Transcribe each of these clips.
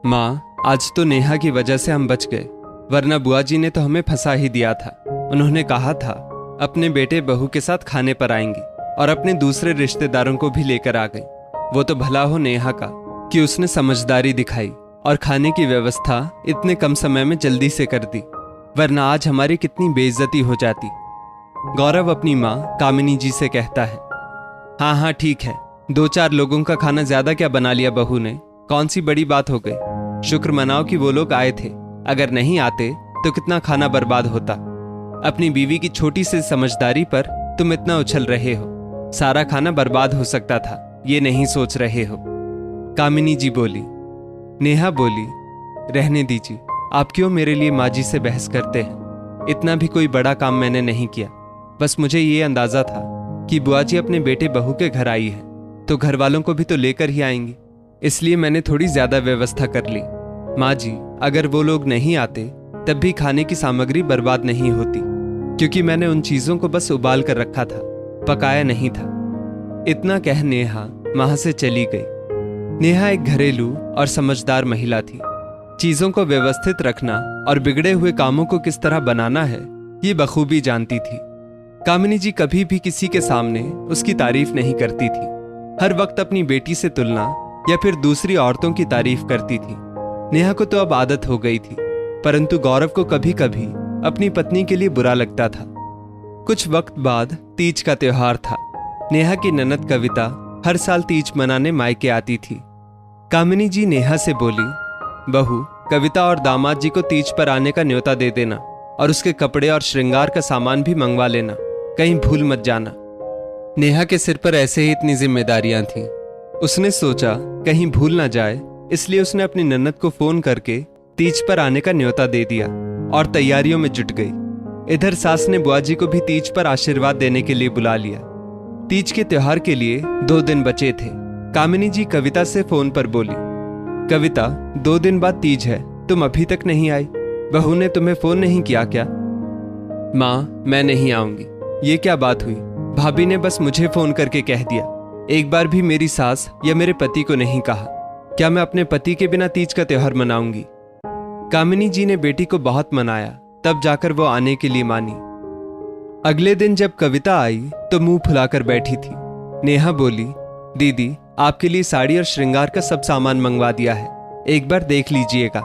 माँ, आज तो नेहा की वजह से हम बच गए, वरना बुआ जी ने तो हमें फंसा ही दिया था। उन्होंने कहा था अपने बेटे बहू के साथ खाने पर आएंगी और अपने दूसरे रिश्तेदारों को भी लेकर आ गई। वो तो भला हो नेहा का कि उसने समझदारी दिखाई और खाने की व्यवस्था इतने कम समय में जल्दी से कर दी, वरना आज हमारी कितनी बेइज्जती हो जाती। गौरव अपनी माँ कामिनी जी से कहता है, हाँ हाँ ठीक है, 2-4 लोगों का खाना ज्यादा क्या बना लिया बहू ने, कौन सी बड़ी बात हो गई। शुक्र मनाओ कि वो लोग आए थे, अगर नहीं आते तो कितना खाना बर्बाद होता। अपनी बीवी की छोटी सी समझदारी पर तुम इतना उछल रहे हो, सारा खाना बर्बाद हो सकता था, ये नहीं सोच रहे हो। कामिनी जी बोली। नेहा बोली, रहने दीजिए, आप क्यों मेरे लिए माँ जी से बहस करते हैं। इतना भी कोई बड़ा काम मैंने नहीं किया, बस मुझे ये अंदाजा था कि बुआ जी अपने बेटे बहू के घर आई है तो घर वालों को भी तो लेकर ही आएंगी, इसलिए मैंने थोड़ी ज्यादा व्यवस्था कर ली। माँ जी, अगर वो लोग नहीं आते तब भी खाने की सामग्री बर्बाद नहीं होती, क्योंकि मैंने उन चीजों को बस उबाल कर रखा था, पकाया नहीं था। इतना कह नेहा वहां से चली गई। नेहा एक घरेलू और समझदार महिला थी। चीजों को व्यवस्थित रखना और बिगड़े हुए कामों को किस तरह बनाना है ये बखूबी जानती थी। कामिनी जी कभी भी किसी के सामने उसकी तारीफ नहीं करती थी, हर वक्त अपनी बेटी से तुलना या फिर दूसरी औरतों की तारीफ करती थी। नेहा को तो अब आदत हो गई थी, परंतु गौरव को कभी कभी अपनी पत्नी के लिए बुरा लगता था। कुछ वक्त बाद तीज का त्योहार था। नेहा की ननद कविता हर साल तीज मनाने मायके आती थी। कामिनी जी नेहा से बोली, बहू, कविता और दामाद जी को तीज पर आने का न्योता दे देना और उसके कपड़े और श्रृंगार का सामान भी मंगवा लेना, कहीं भूल मत जाना। नेहा के सिर पर ऐसे ही इतनी जिम्मेदारियां थीं। उसने सोचा कहीं भूल ना जाए, इसलिए उसने अपनी ननद को फोन करके तीज पर आने का न्योता दे दिया और तैयारियों में जुट गई। इधर सास ने बुआ जी को भी तीज पर आशीर्वाद देने के लिए बुला लिया। तीज के त्योहार के लिए 2 दिन बचे थे। कामिनी जी कविता से फोन पर बोली, कविता, 2 दिन बाद तीज है, तुम अभी तक नहीं आई, बहू ने तुम्हें फोन नहीं किया क्या। माँ, मैं नहीं आऊंगी। ये क्या बात हुई, भाभी ने बस मुझे फोन करके कह दिया, एक बार भी मेरी सास या मेरे पति को नहीं कहा। क्या मैं अपने पति के बिना तीज का त्योहार मनाऊंगी। कामिनी जी ने बेटी को बहुत मनाया, तब जाकर वो आने के लिए मानी। अगले दिन जब कविता आई तो मुंह फुलाकर बैठी थी। नेहा बोली, दीदी, आपके लिए साड़ी और श्रृंगार का सब सामान मंगवा दिया है, एक बार देख लीजिएगा।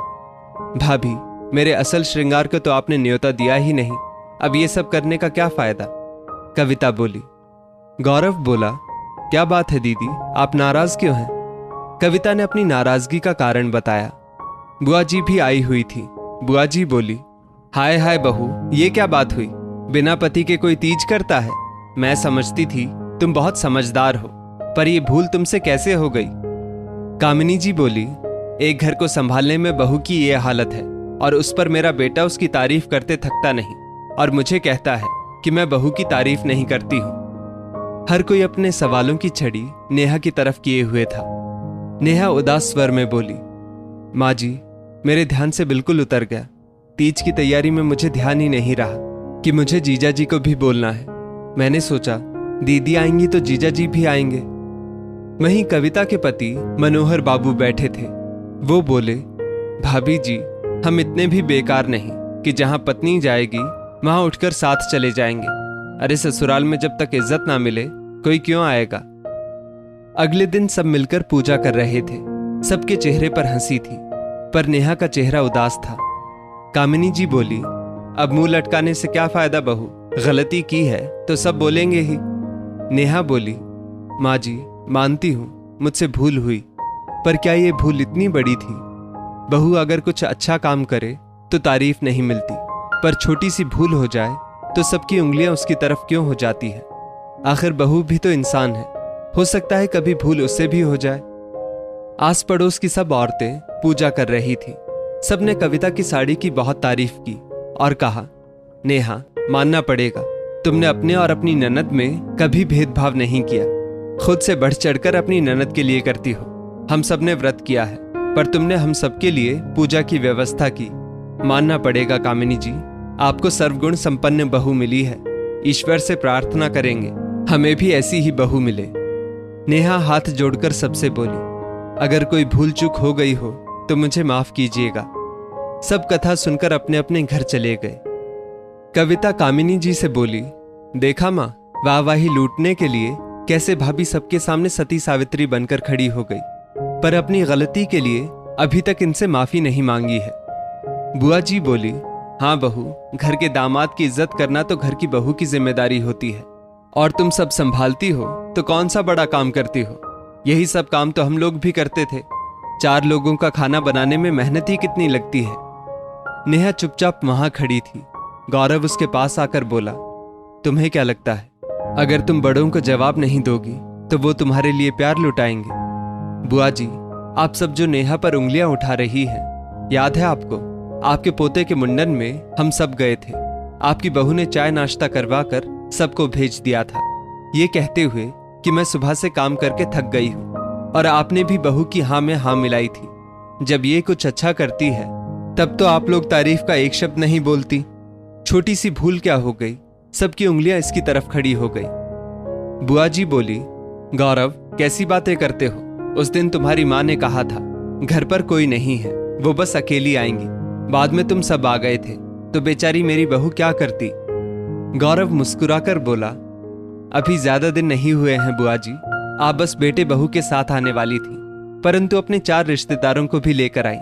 भाभी, मेरे असल श्रृंगार को तो आपने न्योता दिया ही नहीं, अब ये सब करने का क्या फायदा। कविता बोली। गौरव बोला, क्या बात है दीदी, आप नाराज क्यों हैं। कविता ने अपनी नाराजगी का कारण बताया। बुआ जी भी आई हुई थी। बुआ जी बोली, हाय हाय बहू, ये क्या बात हुई, बिना पति के कोई तीज करता है। मैं समझती थी तुम बहुत समझदार हो, पर यह भूल तुमसे कैसे हो गई। कामिनी जी बोली, एक घर को संभालने में बहू की ये हालत है और उस पर मेरा बेटा उसकी तारीफ करते थकता नहीं और मुझे कहता है कि मैं बहू की तारीफ नहीं करती हूं। हर कोई अपने सवालों की छड़ी नेहा की तरफ किए हुए था। नेहा उदास स्वर में बोली, माँ जी, मेरे ध्यान से बिल्कुल उतर गया। तीज की तैयारी में मुझे ध्यान ही नहीं रहा कि मुझे जीजा जी को भी बोलना है। मैंने सोचा दीदी आएंगी तो जीजा जी भी आएंगे। वहीं कविता के पति मनोहर बाबू बैठे थे। वो बोले, भाभी जी, हम इतने भी बेकार नहीं कि जहां पत्नी जाएगी वहां उठकर साथ चले जाएंगे। अरे ससुराल में जब तक इज्जत ना मिले कोई क्यों आएगा। अगले दिन सब मिलकर पूजा कर रहे थे। सबके चेहरे पर हंसी थी, पर नेहा का चेहरा उदास था। कामिनी जी बोली, अब मुंह लटकाने से क्या फायदा बहू, गलती की है तो सब बोलेंगे ही। नेहा बोली, माँ जी, मानती हूं मुझसे भूल हुई, पर क्या ये भूल इतनी बड़ी थी। बहू अगर कुछ अच्छा काम करे तो तारीफ नहीं मिलती, पर छोटी सी भूल हो जाए तो सबकी उंगलियां उसकी तरफ क्यों हो जाती है। आखिर बहू भी तो इंसान है, हो सकता है कभी भूल उससे भी हो जाए। आस पड़ोस की सब औरतें पूजा कर रही थी। सबने कविता की साड़ी की बहुत तारीफ की और कहा, नेहा, मानना पड़ेगा, तुमने अपने और अपनी ननद में कभी भेदभाव नहीं किया। खुद से बढ़ चढ़कर अपनी ननद के लिए करती हो। हम सब ने व्रत किया है, पर तुमने हम सबके लिए पूजा की व्यवस्था की। मानना पड़ेगा कामिनी जी, आपको सर्वगुण संपन्न बहू मिली है। ईश्वर से प्रार्थना करेंगे हमें भी ऐसी ही बहू मिले। नेहा हाथ जोड़कर सबसे बोली, अगर कोई भूल चूक हो गई हो तो मुझे माफ कीजिएगा। सब कथा सुनकर अपने अपने घर चले गए। कविता कामिनी जी से बोली, देखा माँ, वाहवाही लूटने के लिए कैसे भाभी सबके सामने सती सावित्री बनकर खड़ी हो गई, पर अपनी गलती के लिए अभी तक इनसे माफी नहीं मांगी है। बुआ जी बोली, हाँ बहू, घर के दामाद की इज्जत करना तो घर की बहू की जिम्मेदारी होती है, और तुम सब संभालती हो तो कौन सा बड़ा काम करती हो। यही सब काम तो हम लोग भी करते थे। 4 लोगों का खाना बनाने में मेहनत ही कितनी लगती है। नेहा चुपचाप वहां खड़ी थी। गौरव उसके पास आकर बोला, तुम्हें क्या लगता है, अगर तुम बड़ों को जवाब नहीं दोगी तो वो तुम्हारे लिए प्यार लुटाएंगे? बुआ जी, आप सब जो नेहा पर उंगलियां उठा रही हैं, याद है आपको? आपके पोते के मुंडन में हम सब गए थे। आपकी बहू ने चाय नाश्ता करवा कर सबको भेज दिया था, ये कहते हुए कि मैं सुबह से काम करके थक गई हूं, और आपने भी बहू की हाँ में हाँ मिलाई थी। जब ये कुछ अच्छा करती है तब तो आप लोग तारीफ का एक शब्द नहीं बोलती। छोटी सी भूल क्या हो गई, सबकी उंगलियां इसकी तरफ खड़ी हो गई। बुआ जी बोली, गौरव कैसी बातें करते हो? उस दिन तुम्हारी माँ ने कहा था घर पर कोई नहीं है, वो बस अकेली आएंगी। बाद में तुम सब आ गए थे तो बेचारी मेरी बहू क्या करती? गौरव मुस्कुराकर बोला, अभी ज्यादा दिन नहीं हुए हैं बुआ जी, आप बस बेटे बहू के साथ आने वाली थी, परंतु अपने 4 रिश्तेदारों को भी लेकर आई।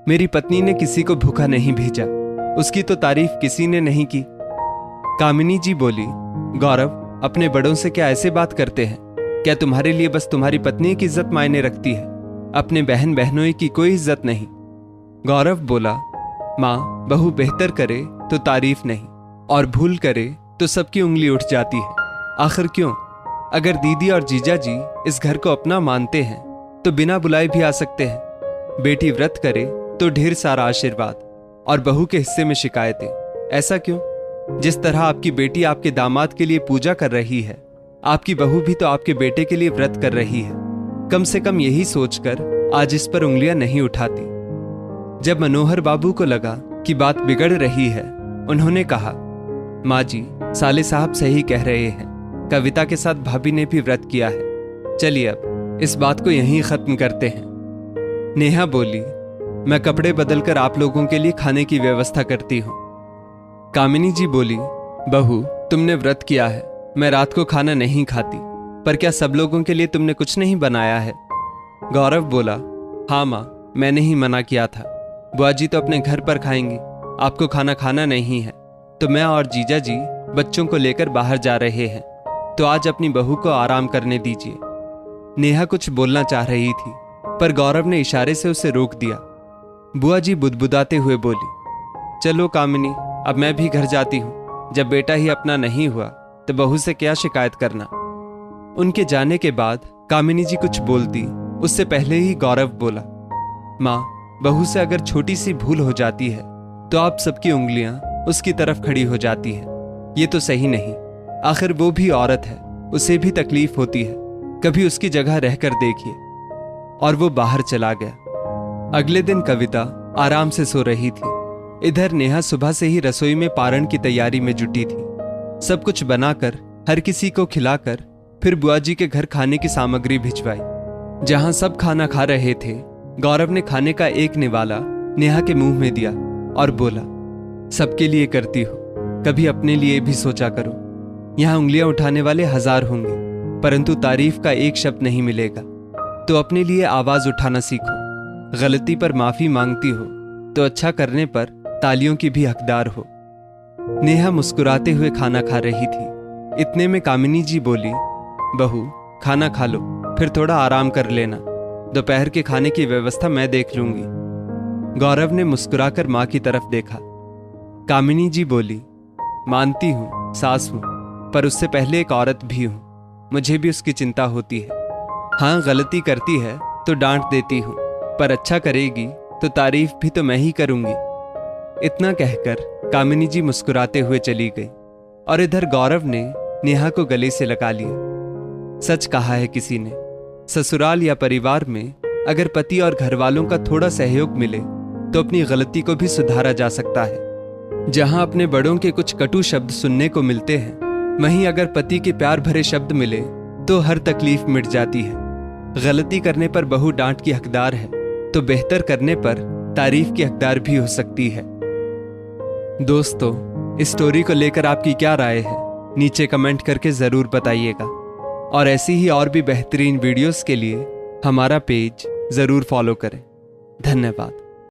मेरी पत्नी ने किसी को भूखा नहीं भेजा, उसकी तो तारीफ किसी ने नहीं की। कामिनी जी बोली, गौरव अपने बड़ों से क्या ऐसे बात करते हैं? क्या तुम्हारे लिए बस तुम्हारी पत्नी की इज्जत मायने रखती है, अपने बहन बहनों की कोई इज्जत नहीं? गौरव बोला, माँ, बहू बेहतर करे तो तारीफ नहीं, और भूल करे तो सबकी उंगली उठ जाती है। आखिर क्यों? अगर दीदी और जीजा जी इस घर को अपना मानते हैं तो बिना बुलाए भी आ सकते हैं। बेटी व्रत करे तो ढेर सारा आशीर्वाद, और बहू के हिस्से में शिकायतें। ऐसा क्यों? जिस तरह आपकी बेटी आपके दामाद के लिए पूजा कर रही है, आपकी बहू भी तो आपके बेटे के लिए व्रत कर रही है। कम से कम यही सोचकर आज इस पर उंगलियां नहीं उठाती। जब मनोहर बाबू को लगा कि बात बिगड़ रही है, उन्होंने कहा, माँ जी, साले साहब सही कह रहे हैं, कविता के साथ भाभी ने भी व्रत किया है। चलिए अब इस बात को यहीं खत्म करते हैं। नेहा बोली, मैं कपड़े बदलकर आप लोगों के लिए खाने की व्यवस्था करती हूँ। कामिनी जी बोली, बहू तुमने व्रत किया है, मैं रात को खाना नहीं खाती, पर क्या सब लोगों के लिए तुमने कुछ नहीं बनाया है? गौरव बोला, हाँ माँ, मैंने ही मना किया था। बुआ जी तो अपने घर पर खाएंगी, आपको खाना खाना नहीं है, तो मैं और जीजा जी बच्चों को लेकर बाहर जा रहे हैं, तो आज अपनी बहू को आराम करने दीजिए। नेहा कुछ बोलना चाह रही थी, पर गौरव ने इशारे से उसे रोक दिया। बुआ जी बुदबुदाते हुए बोली, चलो कामिनी, अब मैं भी घर जाती हूँ। जब बेटा ही अपना नहीं हुआ तो बहू से क्या शिकायत करना। उनके जाने के बाद कामिनी जी कुछ बोलती, उससे पहले ही गौरव बोला, माँ, बहू से अगर छोटी सी भूल हो जाती है तो आप सबकी उंगलियां उसकी तरफ खड़ी हो जाती है। ये तो सही नहीं। आखिर वो भी औरत है, उसे भी तकलीफ होती है, कभी उसकी जगह रहकर देखिए। और वो बाहर चला गया। अगले दिन कविता आराम से सो रही थी। इधर नेहा सुबह से ही रसोई में पारण की तैयारी में जुटी थी। सब कुछ बनाकर हर किसी को खिलाकर फिर बुआ जी के घर खाने की सामग्री भिजवाई। जहां सब खाना खा रहे थे, गौरव ने खाने का एक निवाला नेहा के मुंह में दिया और बोला, सबके लिए करती हो, कभी अपने लिए भी सोचा करो। यहाँ उंगलियां उठाने वाले 1000 होंगे, परंतु तारीफ का एक शब्द नहीं मिलेगा, तो अपने लिए आवाज उठाना सीखो। गलती पर माफी मांगती हो तो अच्छा करने पर तालियों की भी हकदार हो। नेहा मुस्कुराते हुए खाना खा रही थी। इतने में कामिनी जी बोली, बहू खाना खा लो, फिर थोड़ा आराम कर लेना, दोपहर के खाने की व्यवस्था मैं देख लूंगी। गौरव ने मुस्कुराकर माँ की तरफ देखा। कामिनी जी बोली, मानती हूँ सास हूँ, पर उससे पहले एक औरत भी हूँ, मुझे भी उसकी चिंता होती है। हाँ, गलती करती है तो डांट देती हूँ, पर अच्छा करेगी तो तारीफ भी तो मैं ही करूंगी। इतना कहकर कामिनी जी मुस्कुराते हुए चली गई और इधर गौरव ने नेहा को गले से लगा लिया। सच कहा है किसी ने, ससुराल या परिवार में अगर पति और घर वालों का थोड़ा सहयोग मिले तो अपनी गलती को भी सुधारा जा सकता है। जहां अपने बड़ों के कुछ कटु शब्द सुनने को मिलते हैं, वहीं अगर पति के प्यार भरे शब्द मिले तो हर तकलीफ मिट जाती है। गलती करने पर बहू डांट की हकदार है तो बेहतर करने पर तारीफ की हकदार भी हो सकती है। दोस्तों, इस स्टोरी को लेकर आपकी क्या राय है, नीचे कमेंट करके ज़रूर बताइएगा। और ऐसी ही और भी बेहतरीन वीडियोस के लिए हमारा पेज ज़रूर फॉलो करें। धन्यवाद।